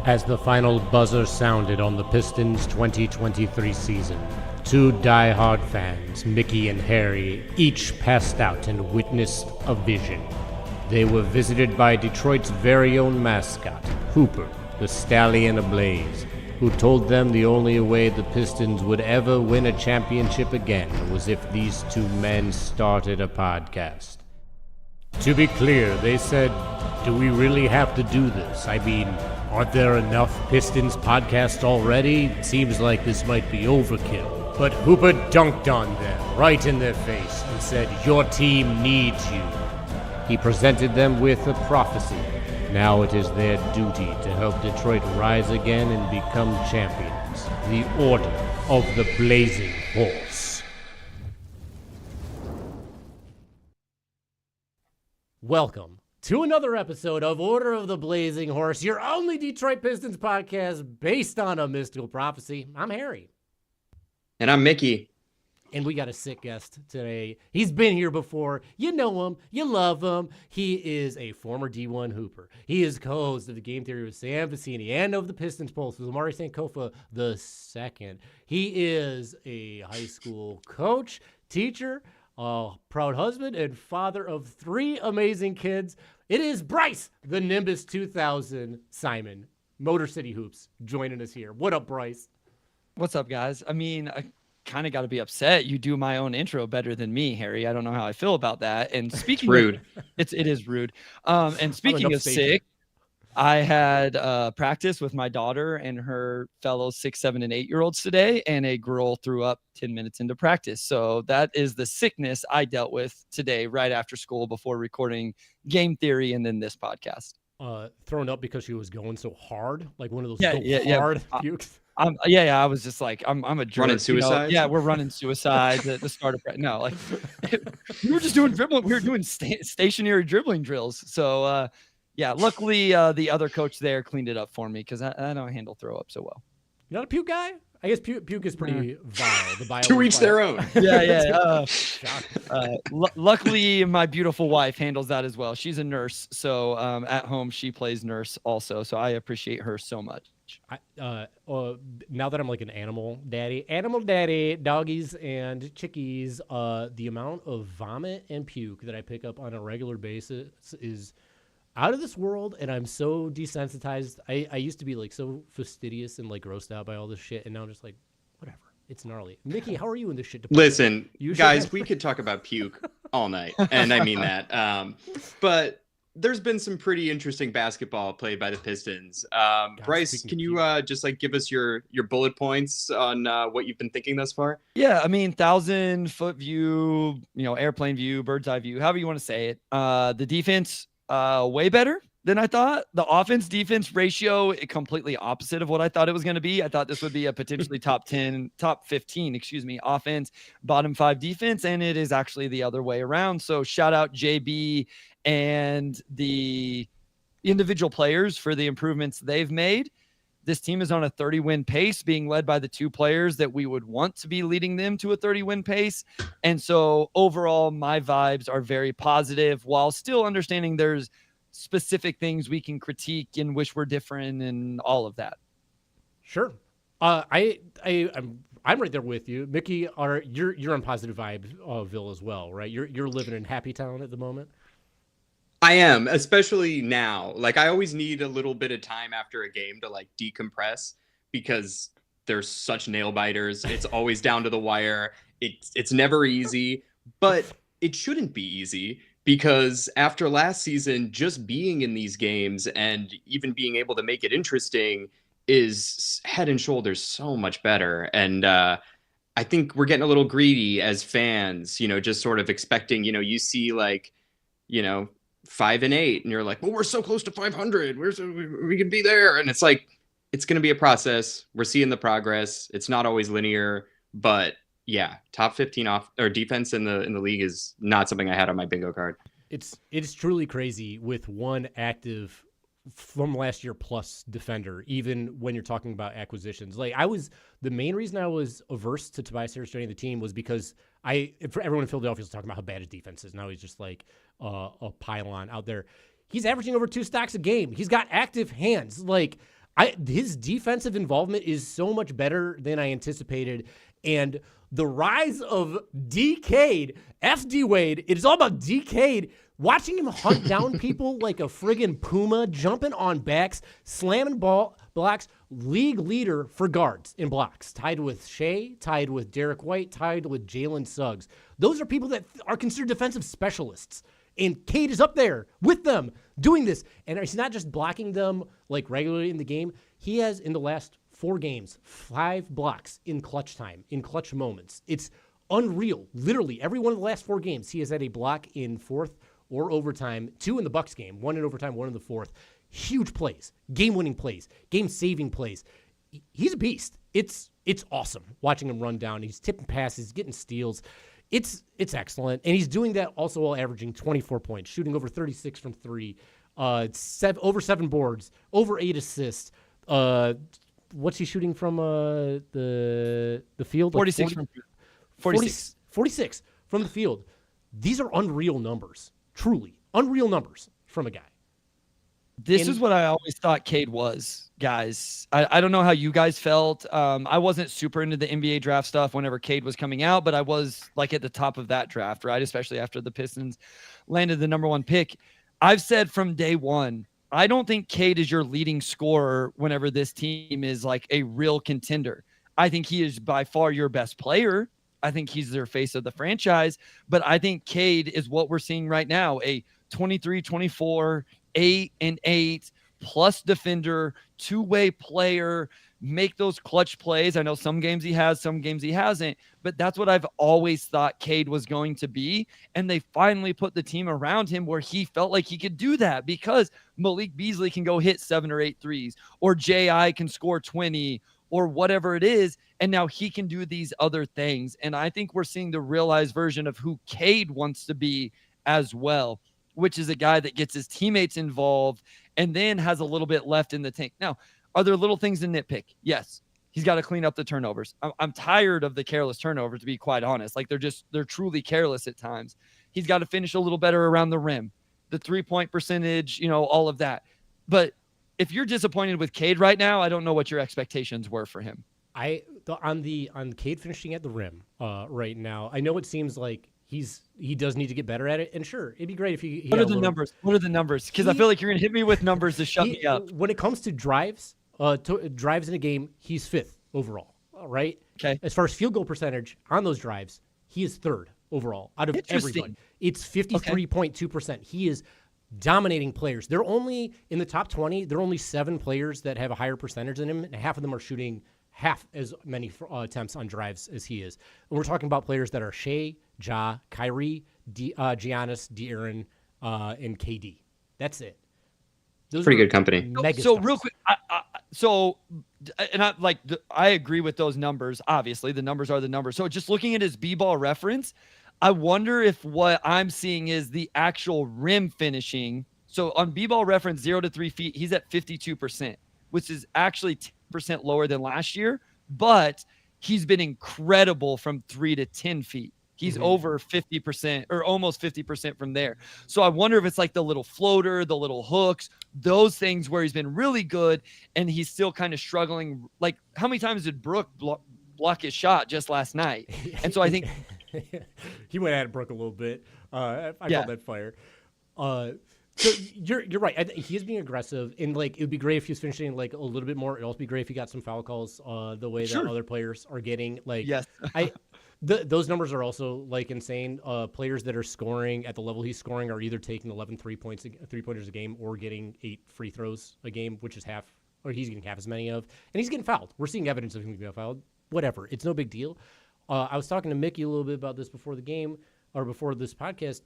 As the final buzzer sounded on the Pistons' 2023 season, two die-hard fans, Mickey and Harry, each passed out and witnessed a vision. They were visited by Detroit's very own mascot, Hooper, the stallion ablaze, who told them the only way the Pistons would ever win a championship again was if these two men started a podcast. To be clear, they said, do we really have to do this? I mean, aren't there enough Pistons podcasts already? It seems like this might be overkill. But Hooper dunked on them, right in their face, and said, your team needs you. He presented them with a prophecy. Now it is their duty to help Detroit rise again and become champions. The Order of the Blazing Horse. Welcome to another episode of Order of the Blazing Horse, your only Detroit Pistons podcast based on a mystical prophecy. I'm Harry. And I'm Mickey. And we got a sick guest today. He's been here before. You know him. You love him. He is a former D1 Hooper. He is co-host of the Game Theory with Sam Vecini and of the Pistons Pulse with Amari Sankofa II. He is a high school coach, teacher, proud husband, and father of three amazing kids. It is Bryce, the Nimbus 2000 Simon, Motor City Hoops, joining us here. What up, Bryce? What's up, guys? I mean, I kind of got to be upset. You do my own intro better than me, Harry. I don't know how I feel about that. And speaking rude. It is rude. And speaking of sick, I had practice with my daughter and her fellow 6, 7, and 8-year-olds today, and a girl threw up 10 minutes into practice. So that is the sickness I dealt with today right after school before recording Game Theory and then this podcast. Thrown up because she was going so hard, like one of those hard pukes. I was just like, I'm a jerk. Running suicide? You know? Yeah, we're running suicide. The start of no, like we were just doing dribbling. We were doing stationary dribbling drills. So yeah, luckily the other coach there cleaned it up for me because I don't handle throw up so well. You're not a puke guy? I guess puke is pretty vile. The bio to each their own. Yeah. Luckily, my beautiful wife handles that as well. She's a nurse, so at home she plays nurse also. So I appreciate her so much. Now that I'm like an animal daddy, doggies and chickies, the amount of vomit and puke that I pick up on a regular basis is out of this world, and I'm so desensitized. I used to be like so fastidious and like grossed out by all this shit, and now I'm just like, whatever. It's gnarly. Mickey, how are you in this shit department? Listen, guys, we could talk about puke all night, and I mean that. But there's been some pretty interesting basketball played by the Pistons. Bryce, can you just like give us your bullet points on what you've been thinking thus far? Yeah, I mean, 1,000-foot view, airplane view, bird's eye view, however you want to say it. The defense, way better than I thought. The offense-defense ratio, completely opposite of what I thought it was going to be. I thought this would be a potentially top 15, offense, bottom 5 defense, and it is actually the other way around. So shout out JB and the individual players for the improvements they've made. This team is on a 30-win pace, being led by the two players that we would want to be leading them to a 30-win pace. And so overall, my vibes are very positive, while still understanding there's specific things we can critique and wish were different and all of that. Sure. I'm right there with you. Mickey, you're on positive vibes-ville as well, right? You're living in Happy Town at the moment. I am, especially now. Like, I always need a little bit of time after a game to like decompress because there's such nail biters. It's always down to the wire. It's never easy, but it shouldn't be easy because after last season, just being in these games and even being able to make it interesting is head and shoulders so much better. And I think we're getting a little greedy as fans, just sort of expecting, you see like, 5 and 8, and you're like, well, we're so close to 500. We can be there. And it's like, it's going to be a process. We're seeing the progress. It's not always linear, but yeah, top 15 off or defense in the league is not something I had on my bingo card. It's truly crazy with one active from last year plus defender, even when you're talking about acquisitions. Like the main reason I was averse to Tobias Harris joining the team was because everyone in Philadelphia was talking about how bad his defense is. Now he's just like a pylon out there. He's averaging over 2 stocks a game. He's got active hands. Like, His defensive involvement is so much better than I anticipated. And the rise of D-Cade, FD Wade, it is all about D-Cade. Watching him hunt down people like a friggin' puma, jumping on backs, slamming blocks, league leader for guards in blocks, tied with Shea, tied with Derek White, tied with Jalen Suggs. Those are people that are considered defensive specialists. And Cade is up there with them doing this. And he's not just blocking them like regularly in the game. He has, in the last 4 games, 5 blocks in clutch time, in clutch moments. It's unreal. Literally, every one of the last 4 games, he has had a block in fourth or overtime, 2 in the Bucks game, 1 in overtime, 1 in the fourth. Huge plays, game-winning plays, game-saving plays. He's a beast. It's awesome watching him run down. He's tipping passes, getting steals. It's excellent. And he's doing that also while averaging 24 points, shooting over 36 from 3, over 7 boards, over 8 assists. What's he shooting from the field? 46 like 46. 46 from the field. These are unreal numbers. Truly unreal numbers from a guy. This is what I always thought Cade was, guys. I don't know how you guys felt. I wasn't super into the NBA draft stuff whenever Cade was coming out, but I was like at the top of that draft, right? Especially after the Pistons landed the number 1 pick. I've said from day one, I don't think Cade is your leading scorer whenever this team is like a real contender. I think he is by far your best player. I think he's their face of the franchise, but I think Cade is what we're seeing right now, a 23-24, 8-8 plus defender, 2-way player, make those clutch plays. I know some games he has, some games he hasn't, but that's what I've always thought Cade was going to be. And they finally put the team around him where he felt like he could do that because Malik Beasley can go hit 7 or 8 threes, or J.I. can score 20, or whatever it is. And now he can do these other things. And I think we're seeing the realized version of who Cade wants to be as well, which is a guy that gets his teammates involved and then has a little bit left in the tank. Now, are there little things to nitpick? Yes. He's got to clean up the turnovers. I'm tired of the careless turnovers, to be quite honest. Like they're truly careless at times. He's got to finish a little better around the rim, the 3-point percentage, all of that. But if you're disappointed with Cade right now, I don't know what your expectations were for him. On Cade finishing at the rim right now, I know it seems like he does need to get better at it, and sure, it'd be great if he. What are the numbers? What are the numbers? Because I feel like you're gonna hit me with numbers to shut me up. When it comes to drives in a game, he's 5th overall. Right. Okay. As far as field goal percentage on those drives, he is 3rd overall out of everybody. It's 53.2%. He is dominating players. They're only in the top 20. There are only 7 players that have a higher percentage than him, and half of them are shooting half as many attempts on drives as he is. And we're talking about players that are Shea, Ja, Kyrie, Giannis, De'Aaron, and KD. That's it. Those pretty good company. So real quick, I agree with those numbers. Obviously, the numbers are the numbers. So just looking at his B-ball reference, I wonder if what I'm seeing is the actual rim finishing. So on B-ball reference, 0 to 3 feet, he's at 52%, which is actually 10% lower than last year, but he's been incredible from 3 to 10 feet. He's over 50% or almost 50% from there. So I wonder if it's like the little floater, the little hooks, those things where he's been really good and he's still kind of struggling. Like how many times did Brook block his shot just last night? And so I think he went at Brook a little bit. I called that fire. So you're right. I think he is being aggressive, and like it would be great if he was finishing like a little bit more. It'd also be great if he got some foul calls the way that other players are getting. Like, yes, those numbers are also like insane. Players that are scoring at the level he's scoring are either taking 11 3-pointers a game or getting 8 free throws a game, which is half, or he's getting half as many of, and he's getting fouled. We're seeing evidence of him getting fouled. Whatever, it's no big deal. I was talking to Mickey a little bit about this before the game or before this podcast.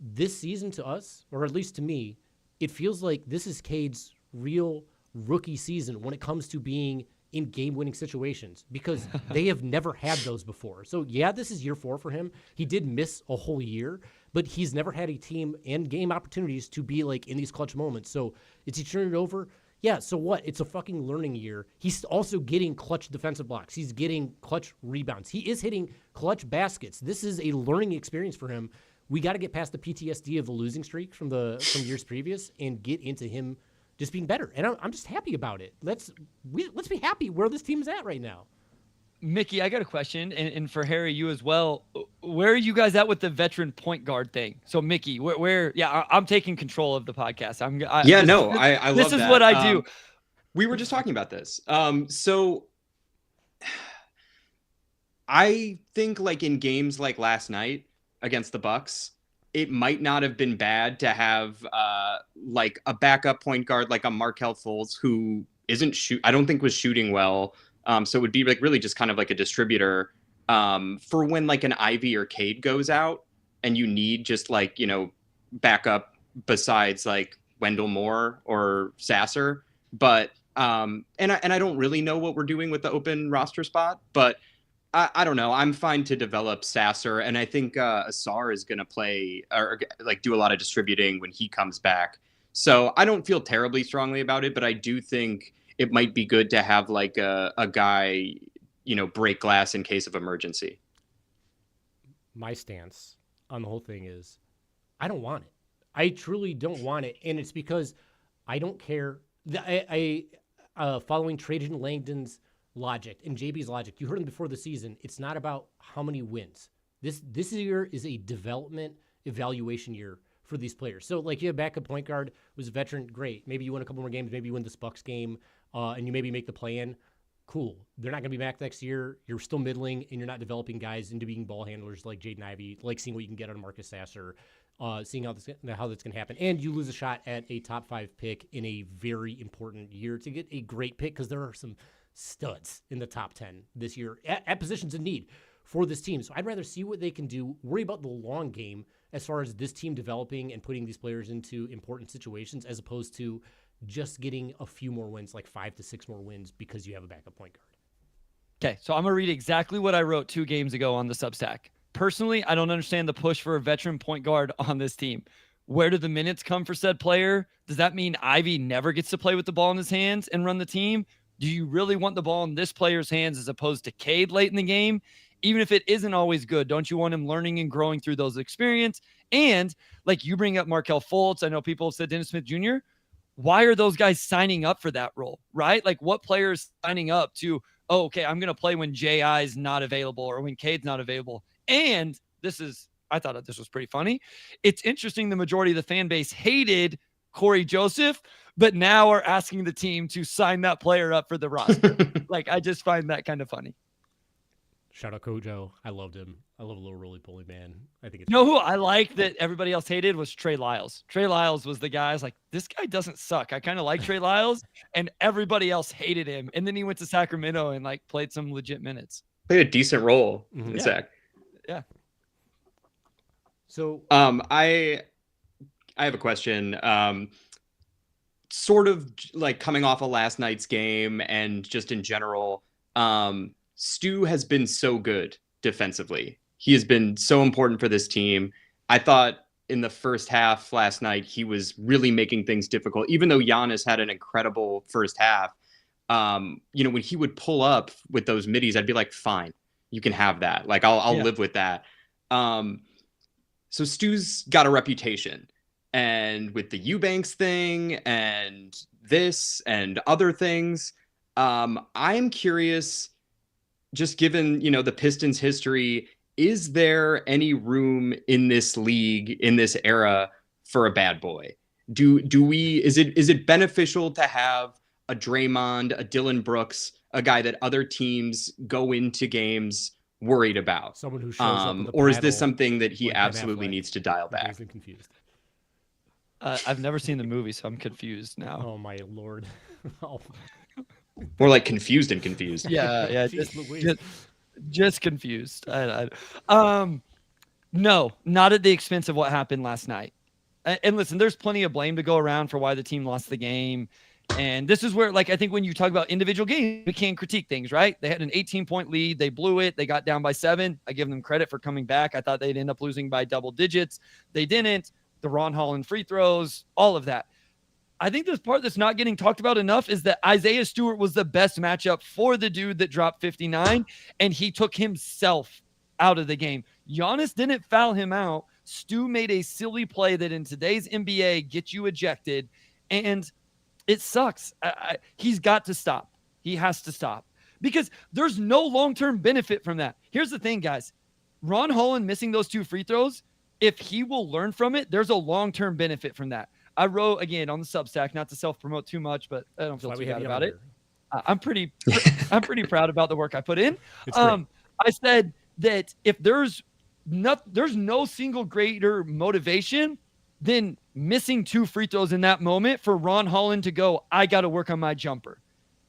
This season to us, or at least to me, it feels like this is Cade's real rookie season when it comes to being in game-winning situations because they have never had those before. So, yeah, this is year 4 for him. He did miss a whole year, but he's never had a team and game opportunities to be, like, in these clutch moments. So, is he turning it over? Yeah, so what? It's a fucking learning year. He's also getting clutch defensive blocks. He's getting clutch rebounds. He is hitting clutch baskets. This is a learning experience for him. We got to get past the PTSD of the losing streak from years previous and get into him just being better. And I'm just happy about it. Let's be happy where this team's at right now. Mickey, I got a question, and for Harry, you as well. Where are you guys at with the veteran point guard thing? So, Mickey, where I'm taking control of the podcast. I love this is that. What I do. We were just talking about this. So I think like in games like last night against the Bucks, it might not have been bad to have like a backup point guard like a Markelle Fultz who I don't think was shooting well. So it would be like really just kind of like a distributor for when like an Ivey or Cade goes out and you need just like, backup besides like Wendell Moore or Sasser. But and I don't really know what we're doing with the open roster spot, but I don't know. I'm fine to develop Sasser, and I think Asar is going to play or like do a lot of distributing when he comes back. So I don't feel terribly strongly about it, but I do think it might be good to have like a guy, break glass in case of emergency. My stance on the whole thing is I don't want it. I truly don't want it, and it's because I don't care. Following Trajan Langdon's logic and JB's logic, you heard him before the season. It's not about how many wins. This year is a development evaluation year for these players. So like you have backup point guard who's a veteran, great. Maybe you win a couple more games. Maybe you win this Bucks game, and you maybe make the play-in. Cool. They're not going to be back next year. You're still middling, and you're not developing guys into being ball handlers like Jaden Ivey, like seeing what you can get out of Marcus Sasser, seeing how that's going to happen. And you lose a shot at a top 5 pick in a very important year to get a great pick because there are some studs in the top 10 this year at positions of need for this team. So I'd rather see what they can do, worry about the long game as far as this team developing and putting these players into important situations as opposed to just getting a few more wins, like 5 to 6 more wins because you have a backup point guard. Okay, so I'm going to read exactly what I wrote 2 games ago on the Substack. Personally, I don't understand the push for a veteran point guard on this team. Where do the minutes come for said player? Does that mean Ivey never gets to play with the ball in his hands and run the team? Do you really want the ball in this player's hands as opposed to Cade late in the game? Even if it isn't always good, don't you want him learning and growing through those experiences? And like you bring up Markelle Fultz, I know people have said Dennis Smith Jr. Why are those guys signing up for that role, right? Like what players signing up to, oh, okay, I'm going to play when J.I. is not available or when Cade's not available. And I thought this was pretty funny. It's interesting. The majority of the fan base hated Corey Joseph, but now are asking the team to sign that player up for the roster. Like, I just find that kind of funny. Shout out Kojo. I loved him. I love a little roly-poly man. I think it's who I like that everybody else hated was Trey Lyles. Trey Lyles was the guy. I was like, this guy doesn't suck. I kind of like Trey Lyles, and everybody else hated him. And then he went to Sacramento and like played some legit minutes. Played a decent role in Sac. Yeah. So I have a question. Sort of like coming off of last night's game and just in general, Stu has been so good defensively. He has been so important for this team. I thought in the first half last night, he was really making things difficult, even though Giannis had an incredible first half. When he would pull up with those middies, I'd be like, fine, you can have that. Like, I'll live with that. So Stu's got a reputation. And with the Eubanks thing and this and other things, I'm curious, just given, the Pistons history, is there any room in this league, in this era, for a bad boy? Is it beneficial to have a Draymond, a Dillon Brooks, a guy that other teams go into games worried about? Someone who shows up with a or is this paddle something that he like absolutely Ben Affleck? needs to dial back? I'm confused. I've never seen the movie, so I'm confused now. Oh my Lord. Oh. More like confused and confused. Yeah, just confused. No, not at the expense of what happened last night. And listen, there's plenty of blame to go around for why the team lost the game. And this is where, like, I think when you talk about individual games, we can critique things, right? They had an 18-point lead. They blew it. They got down by 7. I give them credit for coming back. I thought they'd end up losing by double digits. They didn't. The Ron Holland free throws, all of that. I think this part that's not getting talked about enough is that Isaiah Stewart was the best matchup for the dude that dropped 59, and he took himself out of the game. Giannis didn't foul him out. Stu made a silly play that in today's NBA gets you ejected. And it sucks. He's got to stop. He has to stop because there's no long-term benefit from that. Here's the thing, guys. Ron Holland missing those 2 free throws, if he will learn from it, there's a long-term benefit from that. I wrote, again, on the Substack, not to self-promote too much, but I don't feel too bad about it. I'm pretty proud about the work I put in. I said that if there's no single greater motivation than missing 2 free throws in that moment for Ron Holland to go, I got to work on my jumper.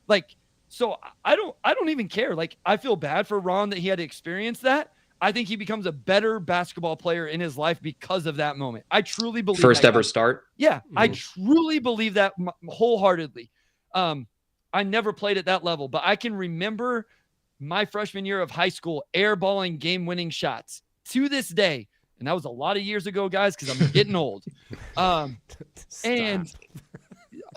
Like, so I don't even care. Like, I feel bad for Ron that he had to experience that. I think he becomes a better basketball player in his life because of that moment. I truly believe first ever start. Yeah, I truly believe that wholeheartedly. I never played at that level, but I can remember my freshman year of high school airballing game-winning shots to this day. And that was a lot of years ago, guys, because I'm getting old. And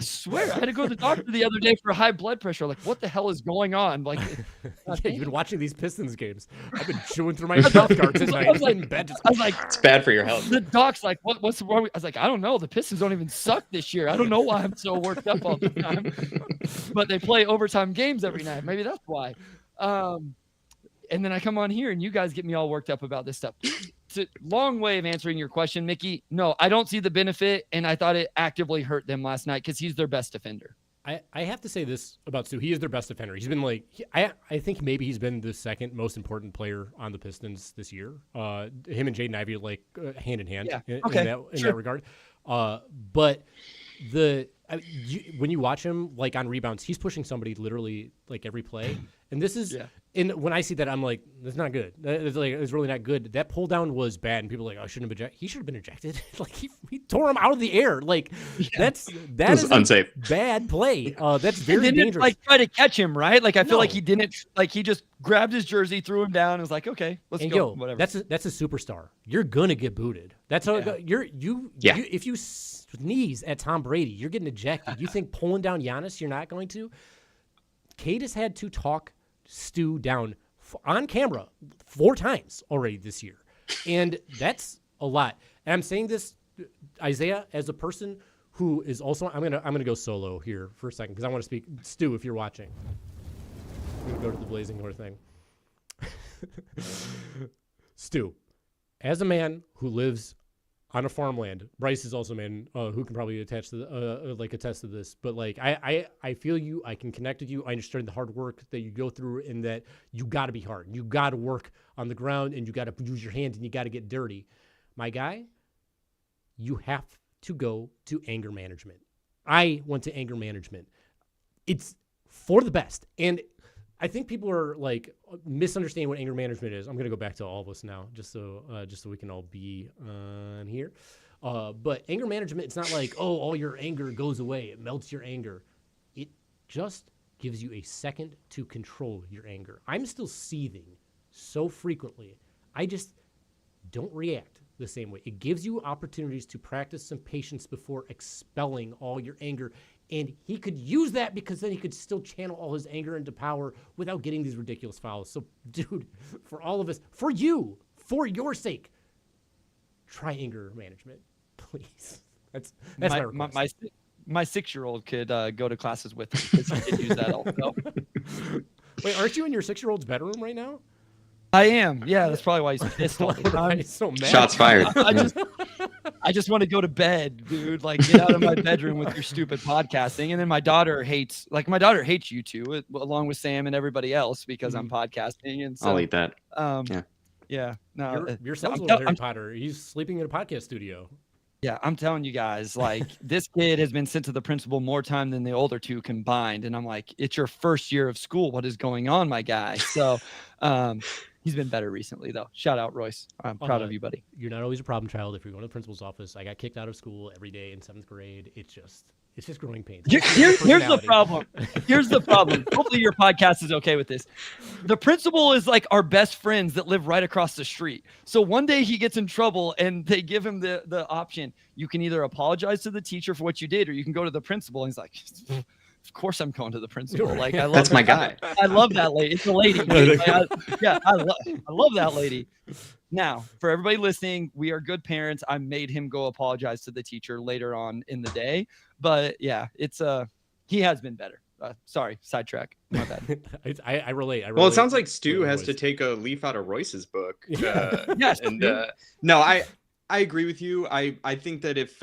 I swear, I had to go to the doctor the other day for high blood pressure. Like, what the hell is going on? Like, yeah, you've been watching these Pistons games. I've been chewing through my mouth guards at night. I was like, it's bad for your health. The doc's like, what's wrong? I was like, I don't know. The Pistons don't even suck this year. I don't know why I'm so worked up all the time. But they play overtime games every night. Maybe that's why. And then I come on here and you guys get me all worked up about this stuff. It's a long way of answering your question, Mickey. No, I don't see the benefit, and I thought it actively hurt them last night because he's their best defender. I have to say this about Stu. He is their best defender. He's been like, I think maybe he's been the second most important player on the Pistons this year. Him and Jaden Ivey are like hand in hand in that regard. But when you watch him like on rebounds, he's pushing somebody literally like every play. And this is, and when I see that, I'm like, that's not good. It's really not good. That pull down was bad, and people are like, oh, shouldn't have been ejected. He should have been ejected. Like he tore him out of the air. Like that is unsafe. Bad play. That's very dangerous. Like try to catch him, right? Like I feel like he didn't. Like he just grabbed his jersey, threw him down, and was like, okay, let's go. Whatever. That's a superstar. You're gonna get booted. That's how if you sneeze at Tom Brady, you're getting ejected. You think pulling down Giannis, you're not going to? Cade has had to talk Stu down on camera 4 times already this year, and that's a lot. And I'm saying this, Isaiah, as a person who is also, I'm gonna go solo here for a second because I want to speak. Stu, if you're watching, I'm gonna go to the Blazing North thing. Stu, as a man who lives on a farmland, Bryce is also a man who can probably attest to this. But like, I feel you. I can connect with you. I understand the hard work that you go through, and that you got to be hard. You got to work on the ground, and you got to use your hands, and you got to get dirty. My guy, you have to go to anger management. I went to anger management. It's for the best, and I think people are like misunderstanding what anger management is. I'm going to go back to all of us now, just so we can all be on here. But anger management, it's not like, oh, all your anger goes away. It melts your anger. It just gives you a second to control your anger. I'm still seething so frequently. I just don't react the same way. It gives you opportunities to practice some patience before expelling all your anger. And he could use that because then he could still channel all his anger into power without getting these ridiculous fouls. So, dude, for all of us, for you, for your sake, try anger management, please. That's my request. My 6-year-old could go to classes with him because he could use that also. Wait, aren't you in your 6-year-old's bedroom right now? I am. Yeah, that's probably why he's pissed all the time. He's so mad. Shots fired. I just want to go to bed, dude. Like, get out of my bedroom with your stupid podcasting. And then my daughter hates you two, along with Sam and everybody else, because I'm podcasting. And so I'll eat that. Yeah. No, your son's a little Harry Potter. He's sleeping in a podcast studio. Yeah, I'm telling you guys, like, this kid has been sent to the principal more time than the older two combined. And I'm like, it's your first year of school. What is going on, my guy? So, he's been better recently, though. Shout out, Royce. I'm proud of you, buddy. You're not always a problem child if you're going to the principal's office. I got kicked out of school every day in 7th grade. It's just growing pains. Here's the problem. Here's the problem. Hopefully your podcast is okay with this. The principal is like our best friends that live right across the street. So one day he gets in trouble and they give him the option. You can either apologize to the teacher for what you did, or you can go to the principal. And he's like, of course I'm going to the principal. Like, I love that's my guy. I love that lady. It's a lady. I love that lady. Now, for everybody listening, we are good parents. I made him go apologize to the teacher later on in the day. But yeah, it's he has been better. Sorry, sidetrack. My bad. I relate. Well, it sounds like Stu has to take a leaf out of Royce's book. Yes. And no, I agree with you. I think that if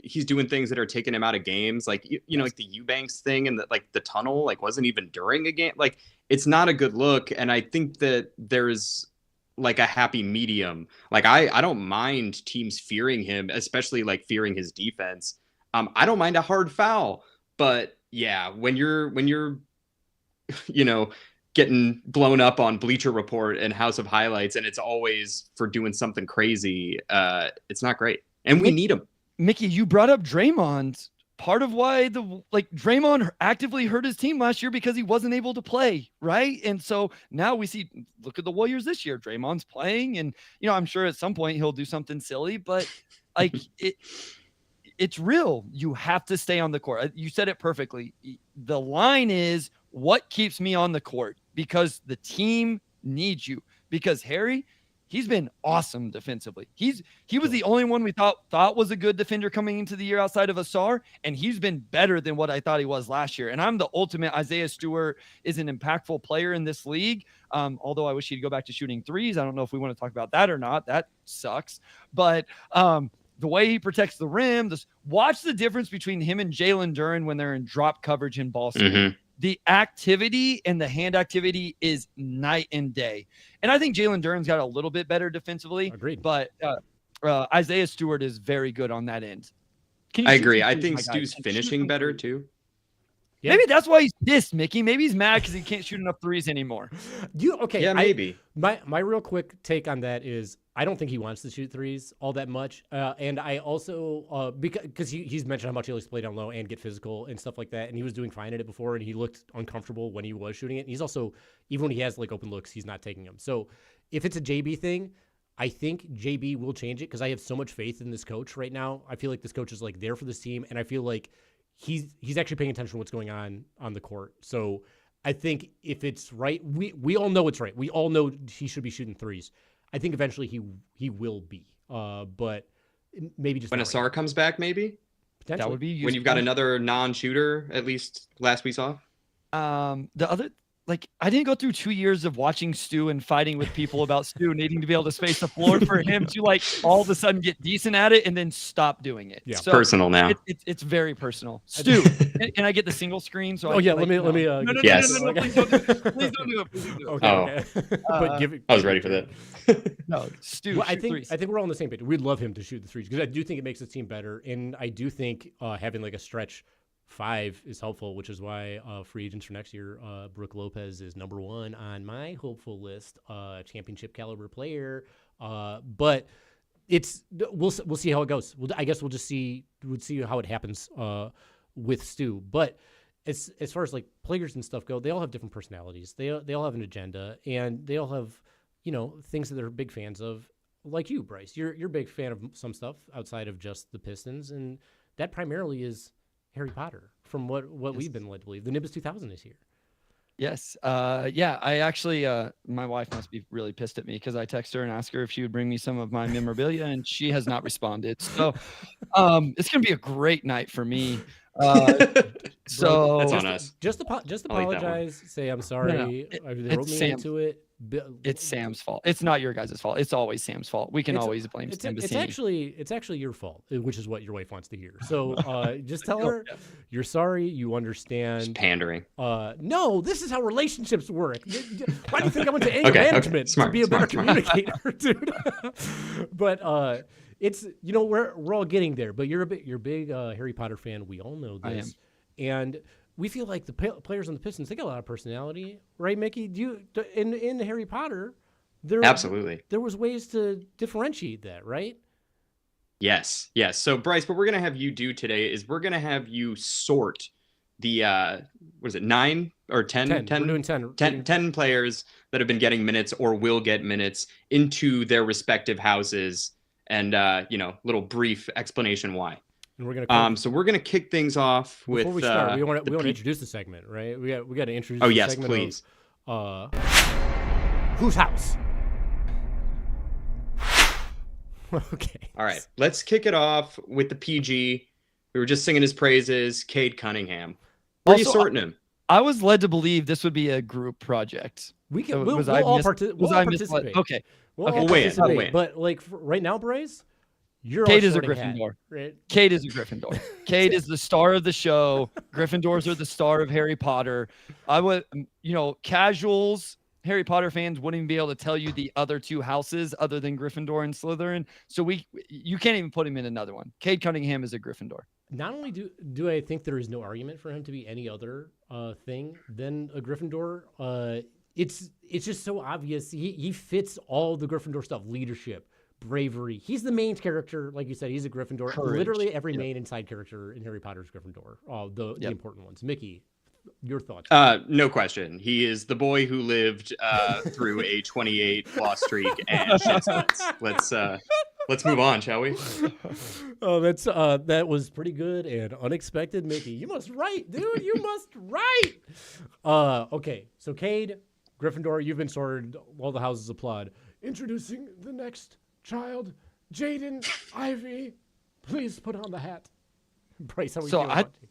he's doing things that are taking him out of games, like you know, like the Eubanks thing and the tunnel, like wasn't even during a game. Like it's not a good look. And I think that there's like a happy medium. Like I don't mind teams fearing him, especially like fearing his defense. I don't mind a hard foul, but yeah, when you're you know, getting blown up on Bleacher Report and House of Highlights, and it's always for doing something crazy, it's not great. And we need him. Mickey, you brought up Draymond. Part of why Draymond actively hurt his team last year because he wasn't able to play, right? And so now we see, look at the Warriors this year. Draymond's playing, and you know, I'm sure at some point he'll do something silly, but like it's real. You have to stay on the court. You said it perfectly. The line is what keeps me on the court, because the team needs you. Because Harry, he's been awesome defensively. He was the only one we thought was a good defender coming into the year outside of Asar, and he's been better than what I thought he was last year. And I'm the ultimate Isaiah Stewart is an impactful player in this league. Although I wish he'd go back to shooting threes. I don't know if we want to talk about that or not. That sucks. But the way he protects the rim, watch the difference between him and Jalen Duren when they're in drop coverage and ball screen. Mm-hmm. The activity and the hand activity is night and day. And I think Jalen Duren's got a little bit better defensively. Agreed. But Isaiah Stewart is very good on that end. I agree. I think Stu's finishing better too. Yeah. Maybe that's why he's pissed, Mickey. Maybe he's mad because he can't shoot enough threes anymore. Yeah, maybe. My real quick take on that is I don't think he wants to shoot threes all that much. And I also, because he's mentioned how much he likes to play down low and get physical and stuff like that. And he was doing fine at it before, and he looked uncomfortable when he was shooting it. And he's also, even when he has like open looks, he's not taking them. So if it's a JB thing, I think JB will change it because I have so much faith in this coach right now. I feel like this coach is like there for this team, and I feel like he's actually paying attention to what's going on the court. So I think if it's right, we all know it's right. We all know he should be shooting threes. I think eventually he will be. But maybe just when Asar right comes back, maybe that would be useful. When you've got another non-shooter, at least last we saw. The other, like, I didn't go through 2 years of watching Stu and fighting with people about Stu needing to be able to space the floor for him to like all of a sudden get decent at it and then stop doing it. Yeah, so personal now. It's very personal. Stu, can I get the single screen? So let me. Yes. No, please don't do it. Please don't do it. Please don't do it. Okay. But I was ready for that. No, Stu. Well, I think we're all on the same page. We'd love him to shoot the threes because I do think it makes the team better, and I do think having like a stretch 5 is helpful, which is why free agents for next year, Brooke Lopez is number 1 on my hopeful list, championship caliber player. But we'll see how it goes. I guess we'll see how it happens with Stu. But as far as like players and stuff go, they all have different personalities. They all have an agenda, and they all have things that they're big fans of. Like you, Bryce, you're a big fan of some stuff outside of just the Pistons, and that primarily is Harry Potter, from what we've been led to believe. The Nimbus 2000 is here. Yes. Yeah, I actually, my wife must be really pissed at me because I text her and ask her if she would bring me some of my memorabilia, and she has not responded. So it's going to be a great night for me. So that's on us. Just apologize. Say I'm sorry. No. They wrote me into it. It's Sam's fault. It's not your guys' fault. It's always Sam's fault. We can always blame Sam. It's actually your fault, which is what your wife wants to hear. So just tell her you're sorry. You understand. Just pandering. No, this is how relationships work. Why do you think I went to anger management to be a better communicator, dude? But it's we're all getting there. But you're a big Harry Potter fan. We all know this. I am. And we feel like the players on the Pistons, they got a lot of personality, right, Mickey? In Harry Potter, absolutely there was ways to differentiate that, right? Yes. So Bryce, what we're gonna have you do today is we're gonna have you sort the 9 or 10? We're doing 10. 10 players that have been getting minutes or will get minutes into their respective houses, and little brief explanation why. And we're gonna so we're gonna kick things off with. Before we start, we want to introduce the segment, right? We got to introduce. Oh the yes, segment please. Of, whose house? Okay. All right, let's kick it off with the PG. We were just singing his praises. Cade Cunningham. Where are you Also, sorting him? I was led to believe this would be a group project. We can. So We'll, was we'll I all, mis- parti- was we'll I all misled? participate. Okay. We'll Okay. all We'll win, participate. we'll win. But like right now, Bryce, you're Cade our is a sorting hat, Gryffindor. right? Cade is a Gryffindor. Cade is the star of the show. Gryffindors are the star of Harry Potter. I would, casuals, Harry Potter fans wouldn't even be able to tell you the other two houses other than Gryffindor and Slytherin. So you can't even put him in another one. Cade Cunningham is a Gryffindor. Not only do I think there is no argument for him to be any other thing than a Gryffindor, it's just so obvious. He fits all the Gryffindor stuff: leadership, bravery. He's the main character, like you said. He's a Gryffindor. Courage. Literally every main and side character in Harry Potter's Gryffindor. The important ones. Mickey, your thoughts? No question. He is the boy who lived through a 28 loss streak and shit splits. Let's move on, shall we? Oh, that was pretty good and unexpected, Mickey. You must write, dude. You must write. Okay, so Cade, Gryffindor, you've been sorted. All the houses applaud. Introducing the next child, Jaden Ivey. Please put on the hat. Bryce, how are you So feeling about it?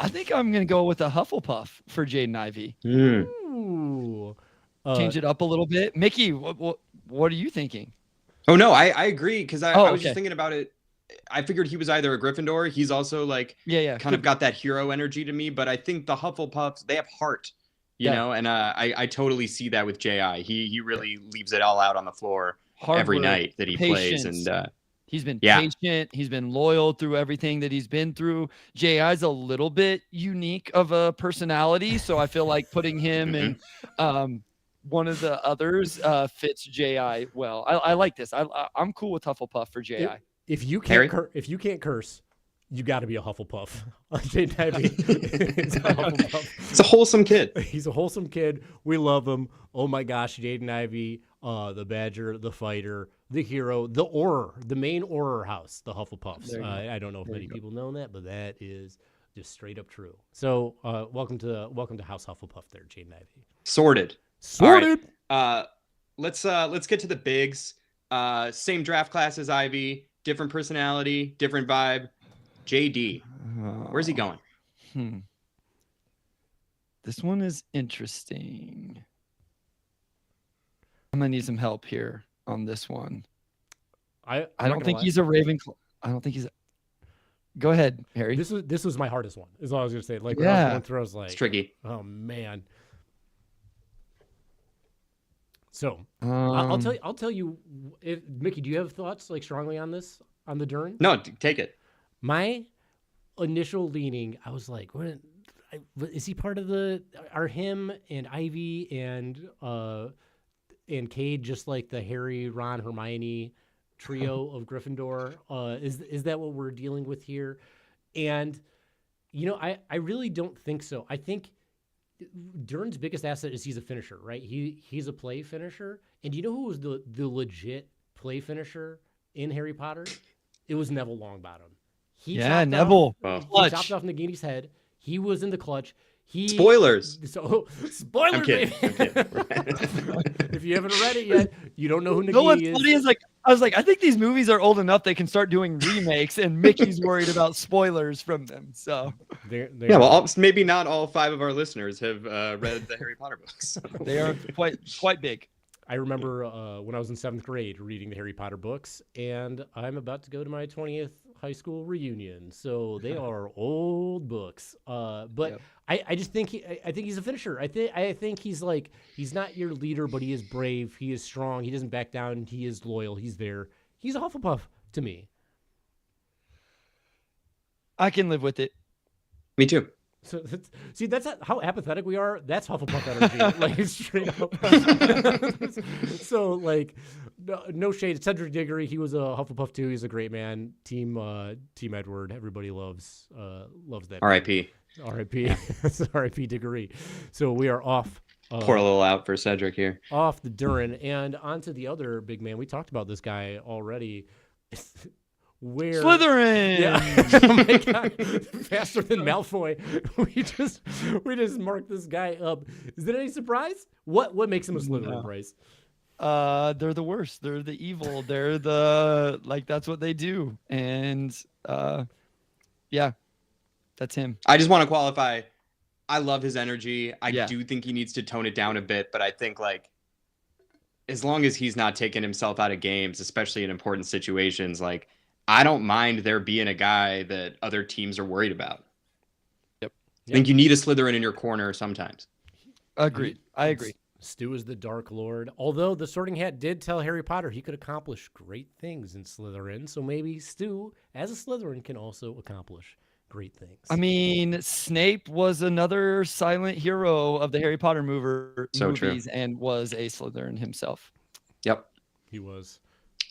I think I'm going to go with a Hufflepuff for Jaden Ivey. Ooh. Change it up a little bit. Mickey, what are you thinking? Oh, no, I agree because I was okay. just thinking about it. I figured he was either a Gryffindor. He's also like kind of got that hero energy to me, but I think the Hufflepuffs, they have heart, you know, and I totally see that with J.I. He really leaves it all out on the floor every night that he plays. And he's been patient. He's been loyal through everything that he's been through. J.I.'s a little bit unique of a personality, so I feel like putting him in one of the others fits J.I. well. I like this. I'm cool with Hufflepuff for J.I. If you can't curse, you got to be a Hufflepuff. Jaden Ivey is a Hufflepuff. It's a wholesome kid. He's a wholesome kid. We love him. Oh my gosh, Jaden Ivey, the Badger, the fighter, the hero, the Auror, the main Auror house, the Hufflepuffs. I don't know if many people know that, but that is just straight up true. So welcome to House Hufflepuff there, Jaden Ivey. Sorted. Sorted. All right. Let's get to the bigs. Same draft class as Ivy, different personality, different vibe. JD, where's he going? This one is interesting. I'm gonna need some help here on this one. I don't think he's a Ravenclaw. I don't think he's. Go ahead, Harry. This was my hardest one. Is all I was gonna say. Like when I was going through, I was like, it's tricky. Oh man. So I'll tell you. Mickey, do you have thoughts like strongly on this on the Durin? No, take it. My initial leaning, I was like, is he part of him and Ivy and Cade just like the Harry, Ron, Hermione trio of Gryffindor? Is that what we're dealing with here? And I really don't think so. I think Durin's biggest asset is he's a finisher, right? He's a play finisher. And do you know who was the legit play finisher in Harry Potter? It was Neville Longbottom. Neville. He chopped off Nagini's head. He was in the clutch. Spoilers. So spoilers. I'm kidding. If you haven't read it yet, you don't know who Nagini What's is. funny is I was like, I think these movies are old enough they can start doing remakes, and Mickey's worried about spoilers from them. So maybe not all 5 of our listeners have read the Harry Potter books. They are quite big. I remember when I was in 7th grade reading the Harry Potter books, and I'm about to go to my 20th high school reunion. So they are old books. But I just think I think he's a finisher. I think he's not your leader, but he is brave. He is strong. He doesn't back down. He is loyal. He's there. He's a Hufflepuff to me. I can live with it. Me too. So see, that's how apathetic we are. That's Hufflepuff energy, like straight up. So like, no shade. Cedric Diggory, he was a Hufflepuff too. He's a great man. Team Edward. Everybody loves that. R.I.P. R.I.P. R.I.P. Diggory. So we are off. Pour a little out for Cedric here. Off the Durin and onto the other big man. We talked about this guy already. Where Slytherin? Yeah. Oh my god! Faster than Malfoy. We just marked this guy up. Is it any surprise? What makes him a Slytherin, Bryce? They're the worst. They're the evil. They're the that's what they do. And yeah, that's him. I just want to qualify. I love his energy. I Yeah. do think he needs to tone it down a bit, but I think as long as he's not taking himself out of games, especially in important situations, I don't mind there being a guy that other teams are worried about. Yep. I think you need a Slytherin in your corner sometimes. Agreed. I agree. Stu is the Dark Lord. Although the Sorting Hat did tell Harry Potter he could accomplish great things in Slytherin, so maybe Stu, as a Slytherin, can also accomplish great things. I mean, Snape was another silent hero of the Harry Potter movies and was a Slytherin himself. Yep. He was.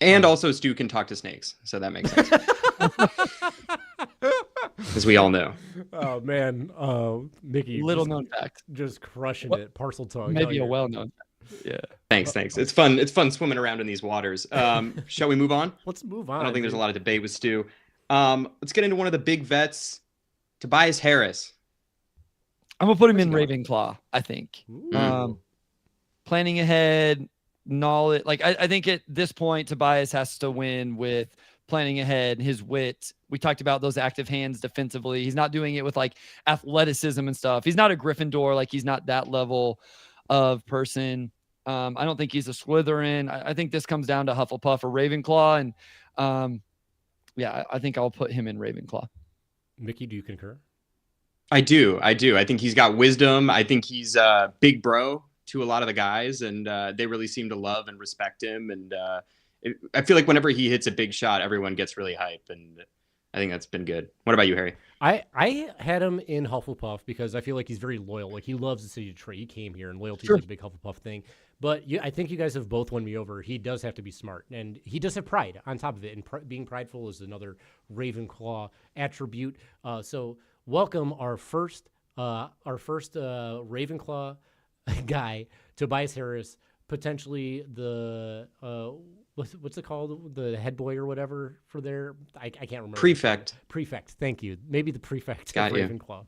And also Stu can talk to snakes, so that makes sense. As we all know. Oh, man. Mickey. Little known fact. Just crushing it. Parcel tongue. Maybe a well-known fact. Yeah. Thanks. It's fun. It's fun swimming around in these waters. Shall we move on? Let's move on. I don't think there's a lot of debate with Stu. Let's get into one of the big vets, Tobias Harris. I'm going to put him in Ravenclaw, I think. Ooh. Planning ahead, knowledge. I think at this point, Tobias has to win with planning ahead, his wit. We talked about those active hands defensively. He's not doing it with athleticism and stuff. He's not a Gryffindor. He's not that level of person. I don't think he's a Slytherin. I think this comes down to Hufflepuff or Ravenclaw. And yeah, I think I'll put him in Ravenclaw. Mickey, do you concur? I do. I think he's got wisdom. I think he's a big bro to a lot of the guys, and they really seem to love and respect him. And I feel like whenever he hits a big shot, everyone gets really hype, and I think that's been good. What about you, Harry? I had him in Hufflepuff because I feel like he's very loyal. He loves the city of Detroit. He came here, and loyalty is a big Hufflepuff thing. But I think you guys have both won me over. He does have to be smart, and he does have pride on top of it. And being prideful is another Ravenclaw attribute. So welcome our first Ravenclaw guy, Tobias Harris, potentially the what's it called? The head boy or whatever for there. I can't remember. Prefect. Thank you. Maybe the prefect of Ravenclaw.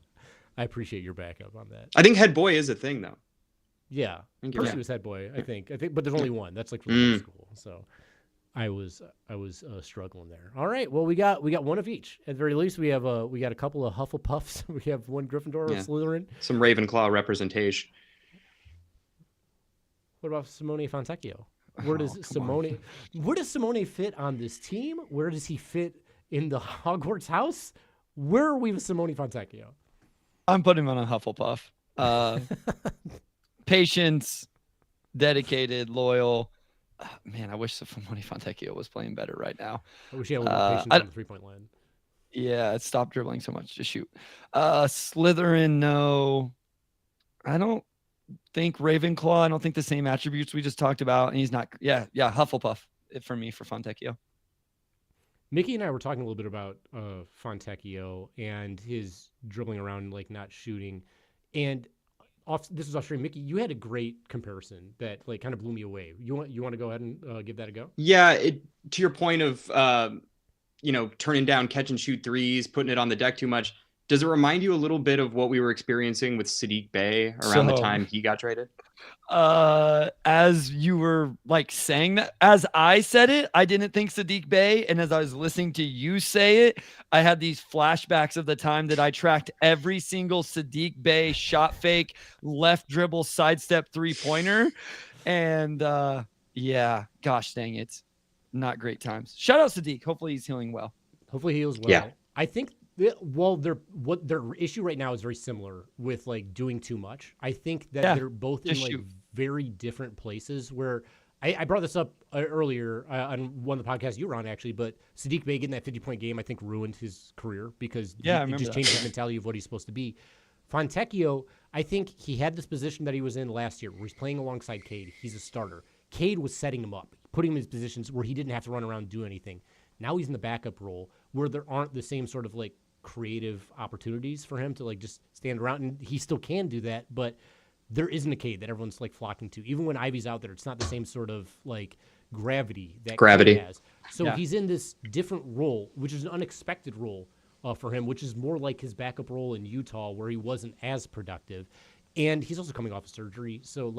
I appreciate your backup on that. I think head boy is a thing though. Yeah. First he was head boy, I think, but there's only one. That's for the school. So I was struggling there. All right. Well, we got one of each. At the very least, we got a couple of Hufflepuffs. We have one Gryffindor, a Slytherin. Some Ravenclaw representation. What about Simone Fontecchio? Where does Simone fit on this team? Where does he fit in the Hogwarts house? Where are we with Simone Fontecchio? I'm putting him on a Hufflepuff. Patience, dedicated, loyal. Man, I wish Simone Fontecchio was playing better right now. I wish he had a little patience on the three-point line. Yeah, stop dribbling so much. Just shoot. Slytherin, no. I don't think Ravenclaw. I don't think the same attributes we just talked about. And he's not. Yeah, Hufflepuff for me for Fontecchio. Mickey and I were talking a little bit about Fontecchio and his dribbling around, not shooting. And this was off stream. Mickey, you had a great comparison that kind of blew me away. You want to go ahead and give that a go? Yeah, to your point of turning down catch and shoot threes, putting it on the deck too much. Does it remind you a little bit of what we were experiencing with Sadiq Bey around the time he got traded? As you were saying that, as I said it, I didn't think Sadiq Bey. And as I was listening to you say it, I had these flashbacks of the time that I tracked every single Sadiq Bey shot fake, left dribble, sidestep 3-pointer. And gosh dang it. Not great times. Shout out Sadiq. Hopefully he's healing well. Hopefully he heals well. Yeah. I think their issue right now is very similar with doing too much. I think that they're both in very different places where I brought this up earlier on one of the podcasts you were on actually, but Sadiq Bey getting that 50-point game I think ruined his career because it just changed the mentality of what he's supposed to be. Fontecchio, I think he had this position that he was in last year where he's playing alongside Cade. He's a starter. Cade was setting him up, putting him in positions where he didn't have to run around and do anything. Now he's in the backup role where there aren't the same sort of creative opportunities for him to just stand around, and he still can do that, but there isn't a Cade that everyone's flocking to. Even when Ivey's out there, it's not the same sort of gravity that Cade has. So he's in this different role, which is an unexpected role for him, which is more like his backup role in Utah where he wasn't as productive. And he's also coming off of surgery. So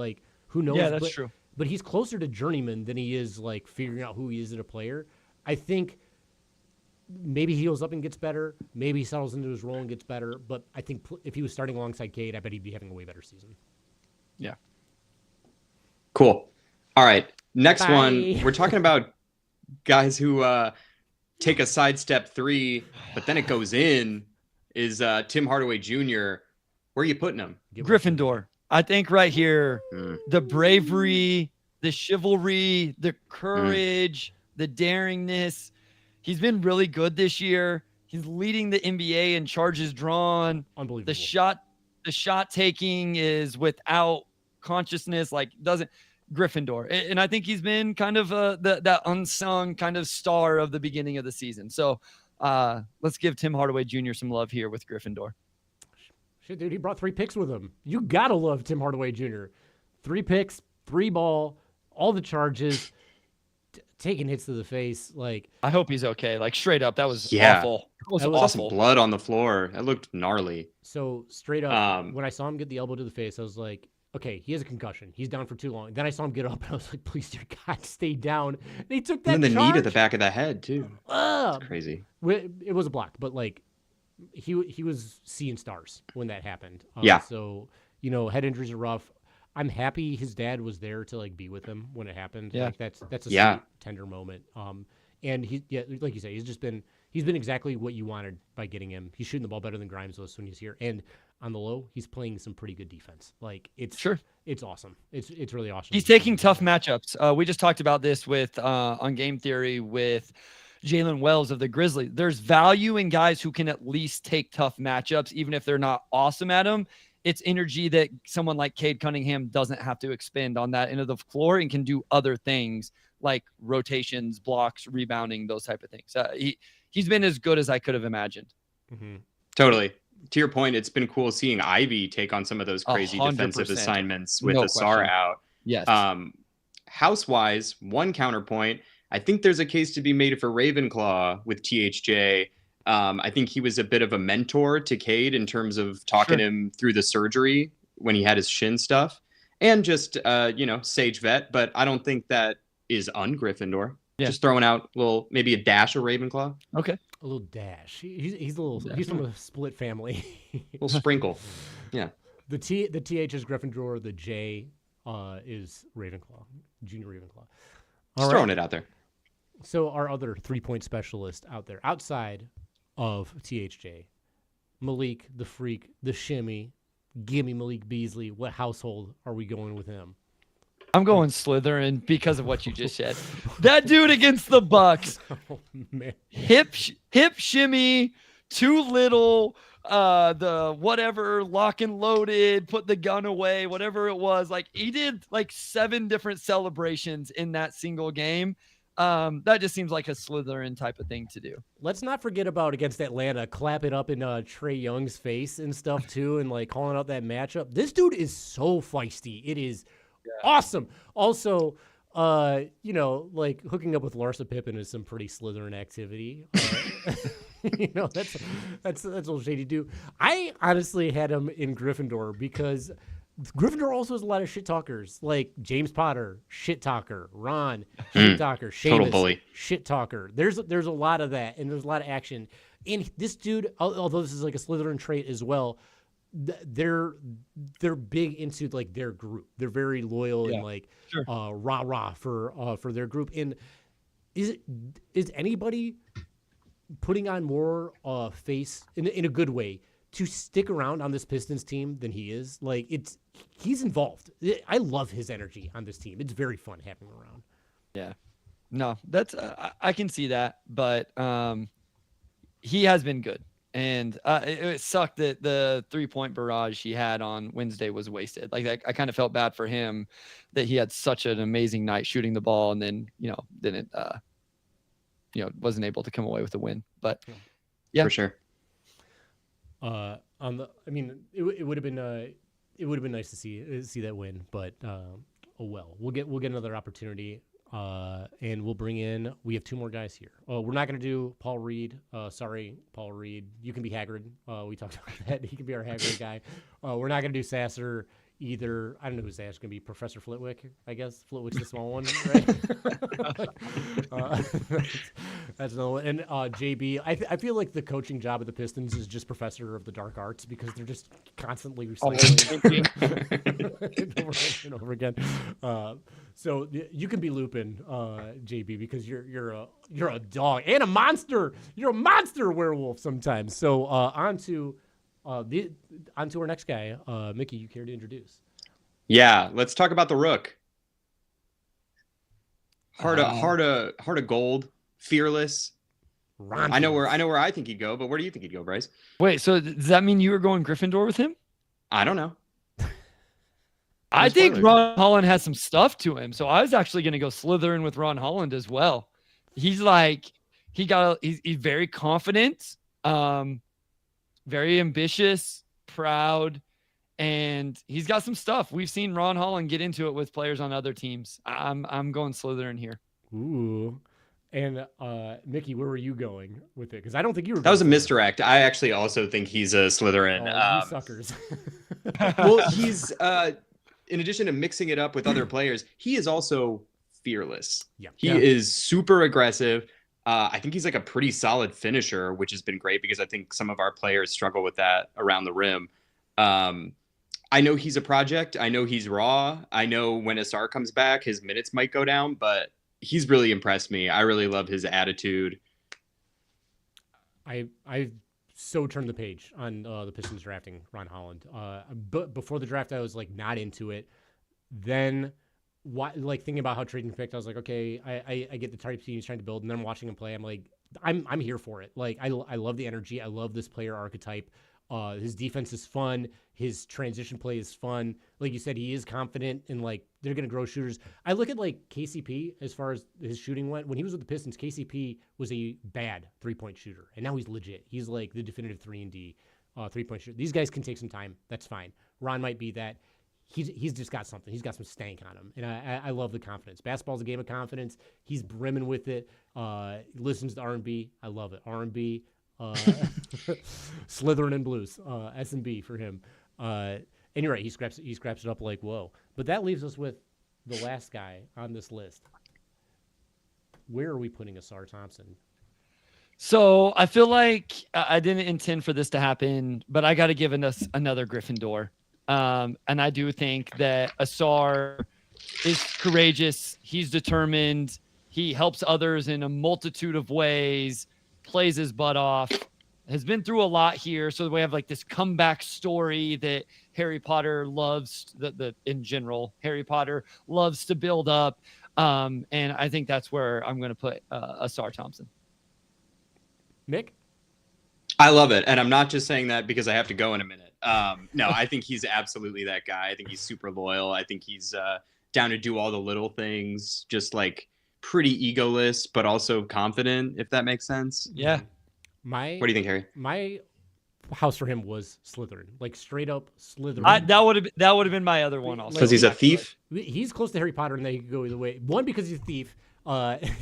who knows? Yeah, that's true. but he's closer to journeyman than he is like figuring out who he is as a player. I think maybe he heals up and gets better. Maybe he settles into his role and gets better. But I think if he was starting alongside Cade, I bet he'd be having a way better season. Yeah. Cool. All right. Next Bye. one. We're talking about guys who take a sidestep three, but then it goes in. Is Tim Hardaway Jr. Where are you putting him? Gryffindor. I think right here, the bravery, the chivalry, the courage, the daringness. He's been really good this year. He's leading the NBA in charges drawn. Unbelievable. The shot taking is without consciousness, like doesn't Gryffindor. And I think he's been kind of that unsung kind of star of the beginning of the season. So let's give Tim Hardaway Jr. some love here with Gryffindor. Shit, dude, he brought 3 picks with him. You gotta love Tim Hardaway Jr. 3 picks, 3 ball, all the charges, taking hits to the face. Like, I hope he's okay. Like straight up, that was awful. That was I saw awful. some blood on the floor. That looked gnarly. So straight up, when I saw him get the elbow to the face, I was like, okay, he has a concussion. He's down for too long. Then I saw him get up, and I was like, please, dear God, stay down. And he took that And then the charge. knee to the back of the head too. That's crazy. It was a block, but like he was seeing stars when that happened. So head injuries are rough. I'm happy his dad was there to like be with him when it happened. Yeah. Like that's a sweet, tender moment. And like you say, he's been exactly what you wanted by getting him. He's shooting the ball better than Grimes was when he's here. And on the low, he's playing some pretty good defense. Like it's awesome. It's really awesome. He's taking tough matchups. We just talked about this with on Game Theory with Jalen Wells of the Grizzlies. There's value in guys who can at least take tough matchups, even if they're not awesome at them. It's energy that someone like Cade Cunningham doesn't have to expend on that end of the floor and can do other things like rotations, blocks, rebounding, those type of things. He's been as good as I could have imagined. Mm-hmm. Totally. To your point, it's been cool seeing Ivey take on some of those crazy 100%. defensive assignments with No Asar question. out. Yes. House-wise, one counterpoint, I think there's a case to be made for Ravenclaw with THJ. I think he was a bit of a mentor to Cade in terms of talking him through the surgery when he had his shin stuff, and just sage vet. But I don't think that is un-Gryffindor. Yeah. Just throwing out maybe a dash of Ravenclaw. Okay, a little dash. He's he's from a split family. A little sprinkle. Yeah. The TH is Gryffindor. The J is Ravenclaw, Junior Ravenclaw. Just throwing it out there. So our other 3-point specialist out there, outside of THJ, Malik, the Freak, the Shimmy, gimme Malik Beasley. What household are we going with him? I'm going Slytherin because of what you just said. That dude against the Bucks, hip shimmy, too little, the whatever, lock and loaded, put the gun away, whatever it was. Like he did like 7 different celebrations in that single game. That just seems like a Slytherin type of thing to do. Let's not forget about against Atlanta, clap it up in Trae Young's face and stuff too, and like calling out that matchup. This dude is so feisty. It is awesome. Also, like hooking up with Larsa Pippen is some pretty Slytherin activity. That's a little shady dude. I honestly had him in Gryffindor because Gryffindor also has a lot of shit talkers, like James Potter, shit talker, Ron, shit talker, Seamus, shit talker. There's a lot of that, and there's a lot of action. And this dude, although this is like a Slytherin trait as well, they're big into like their group. They're very loyal and like rah for their group. And is anybody putting on more face in a good way to stick around on this Pistons team than he is? Like he's involved. I love his energy on this team. It's very fun having him around. Yeah, no, that's I can see that, but he has been good, and it sucked that the 3-point barrage he had on Wednesday was wasted. Like I kind of felt bad for him that he had such an amazing night shooting the ball, and then didn't wasn't able to come away with a win. But yeah, for sure. It would have been nice to see that win, but we'll get another opportunity, and we'll bring in. We have 2 more guys here. We're not going to do Paul Reed. Sorry, Paul Reed. You can be Hagrid. We talked about that. He can be our Hagrid guy. We're not going to do Sasser either, I don't know who's that's going to be, Professor Flitwick, I guess. Flitwick's the small one, right? That's another one. And JB, I feel like the coaching job of the Pistons is just Professor of the Dark Arts because they're just constantly recycling over and over again. So you can be Lupin, JB, because you're a dog and a monster. You're a monster werewolf sometimes. So on to our next guy. Mickey, you care to introduce? Yeah, let's talk about the Rook. Heart of gold, fearless. I know where I think he'd go, but where do you think he'd go, Bryce? Wait, so does that mean you were going Gryffindor with him? I don't know. I think Ron Holland has some stuff to him, so I was actually going to go Slytherin with Ron Holland as well. He's very confident, very ambitious, proud, and he's got some stuff. We've seen Ron Holland get into it with players on other teams. I'm going Slytherin here. Ooh. And Mickey, where were you going with it? Because I don't think you were. That was a misdirect. I actually also think he's a Slytherin. You suckers. Well, he's in addition to mixing it up with other players, he is also fearless. Yeah. He is super aggressive. I think he's like a pretty solid finisher, which has been great because I think some of our players struggle with that around the rim. I know he's a project. I know he's raw. I know when Asar comes back, his minutes might go down, but he's really impressed me. I really love his attitude. I so turned the page on the Pistons drafting Ron Holland. But before the draft, I was like not into it. Then, thinking about how Trajan picked, I was like, okay, I get the type team he's trying to build, and then I'm watching him play. I'm like, I'm here for it. Like I love the energy. I love this player archetype. His defense is fun. His transition play is fun. Like you said, he is confident and like they're going to grow shooters. I look at like KCP as far as his shooting went. When he was with the Pistons, KCP was a bad 3-point shooter, and now he's legit. He's like the definitive 3-and-D 3-point shooter. These guys can take some time. That's fine. Ron might be that. He's just got something. He's got some stank on him, and I love the confidence. Basketball's a game of confidence. He's brimming with it. He listens to R&B. I love it. R&B. Slytherin and blues, S&B for him. And you're right, he scraps it up like whoa. But that leaves us with the last guy on this list. Where are we putting Asar Thompson? So I feel like I didn't intend for this to happen, but I got to give us another Gryffindor. And I do think that Asar is courageous. He's determined. He helps others in a multitude of ways. Plays his butt off, has been through a lot here. So we have like this comeback story that Harry Potter loves in general, Harry Potter loves to build up. And I think that's where I'm going to put Asar Thompson. Mick? I love it. And I'm not just saying that because I have to go in a minute. No, I think he's absolutely that guy. I think he's super loyal. I think he's down to do all the little things, just like pretty egoless, but also confident, if that makes sense. Yeah. What do you think, Harry? My house for him was Slytherin, like straight up Slytherin. That would have been my other one also. Because he's a thief? He's close to Harry Potter, and they could go either way. One, because he's a thief.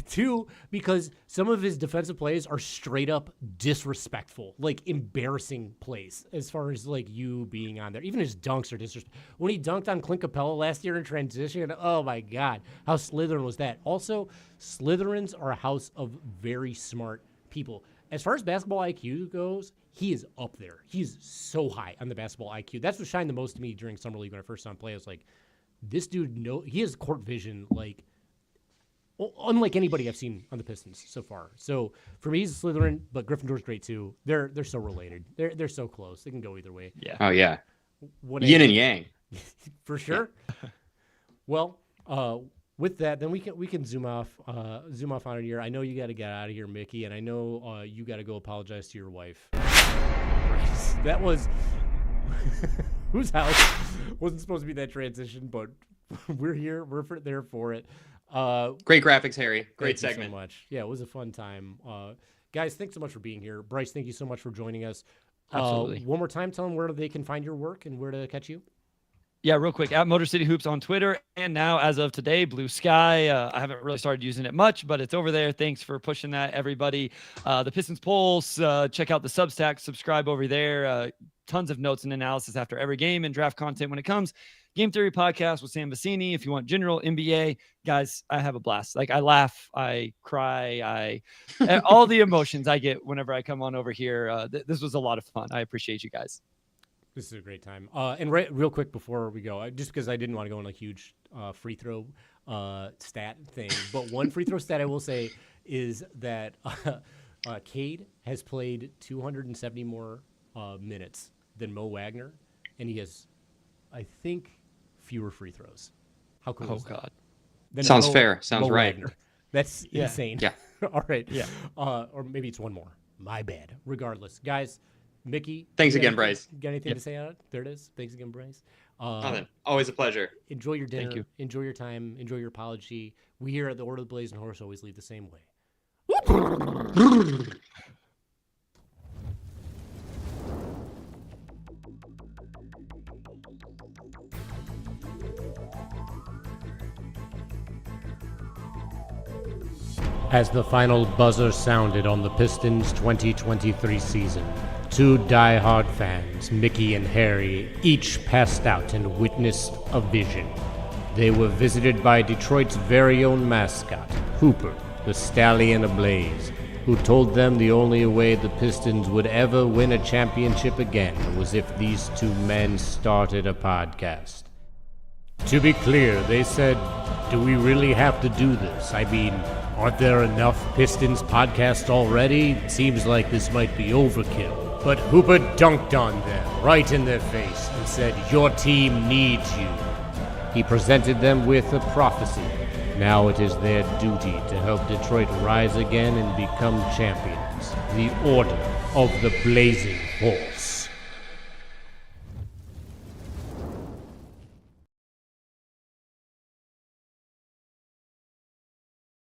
Two, because some of his defensive plays are straight up disrespectful, like embarrassing plays as far as like you being on there. Even his dunks are disrespectful. When he dunked on Clint Capella last year in transition, oh my God, how Slytherin was that? Also, Slytherins are a house of very smart people. As far as basketball IQ goes, he is up there. He's so high on the basketball IQ. That's what shined the most to me during Summer League when I first saw him play. I was like, this dude, he has court vision, like, unlike anybody I've seen on the Pistons so far. So for me, he's a Slytherin, but Gryffindor's great too. They're so related. They're so close. They can go either way. Yeah. Oh yeah. Yin and yang. For sure. Yeah. Well, with that, then we can zoom off out of here. I know you got to get out of here, Mickey, and I know you got to go apologize to your wife. That was whose house wasn't supposed to be that transition, but we're here. We're there for it. Great graphics, Harry. Great segment. Thank you so much. Yeah, it was a fun time. Guys, thanks so much for being here. Bryce, thank you so much for joining us. Absolutely. One more time, tell them where they can find your work and where to catch you. Yeah, real quick, at Motor City Hoops on Twitter, and now as of today, Blue Sky. I haven't really started using it much, but it's over there. Thanks for pushing that, everybody. The Pistons Pulse, check out the Substack, subscribe over there. Tons of notes and analysis after every game and draft content when it comes. Game Theory Podcast with Sam Vecini. If you want general NBA, guys, I have a blast. Like, I laugh, I cry, all the emotions I get whenever I come on over here. This was a lot of fun. I appreciate you guys. This is a great time. And real quick before we go, just because I didn't want to go on a huge free throw stat thing, but one free throw stat I will say is that Cade has played 270 more minutes than Mo Wagner, and he has, I think, fewer free throws. How cool is that? God. Sounds fair. Sounds Mo right. Wagner. That's insane. Yeah. All right. Yeah. Or maybe it's one more. My bad. Regardless. Guys, Mickey. Thanks again, Bryce. Got anything to say on it? There it is. Thanks again, Bryce. Nothing. Always a pleasure. Enjoy your dinner. Thank you. Enjoy your time. Enjoy your apology. We here at the Order of the Blazing Horse always lead the same way. As the final buzzer sounded on the Pistons 2023 season, two die-hard fans, Mickey and Harry, each passed out and witnessed a vision. They were visited by Detroit's very own mascot, Hooper, the stallion ablaze, who told them the only way the Pistons would ever win a championship again was if these two men started a podcast. To be clear, they said, do we really have to do this? I mean, aren't there enough Pistons podcasts already? Seems like this might be overkill. But Hooper dunked on them, right in their face, and said, your team needs you. He presented them with a prophecy. Now it is their duty to help Detroit rise again and become champions. The Order of the Blazing Horse.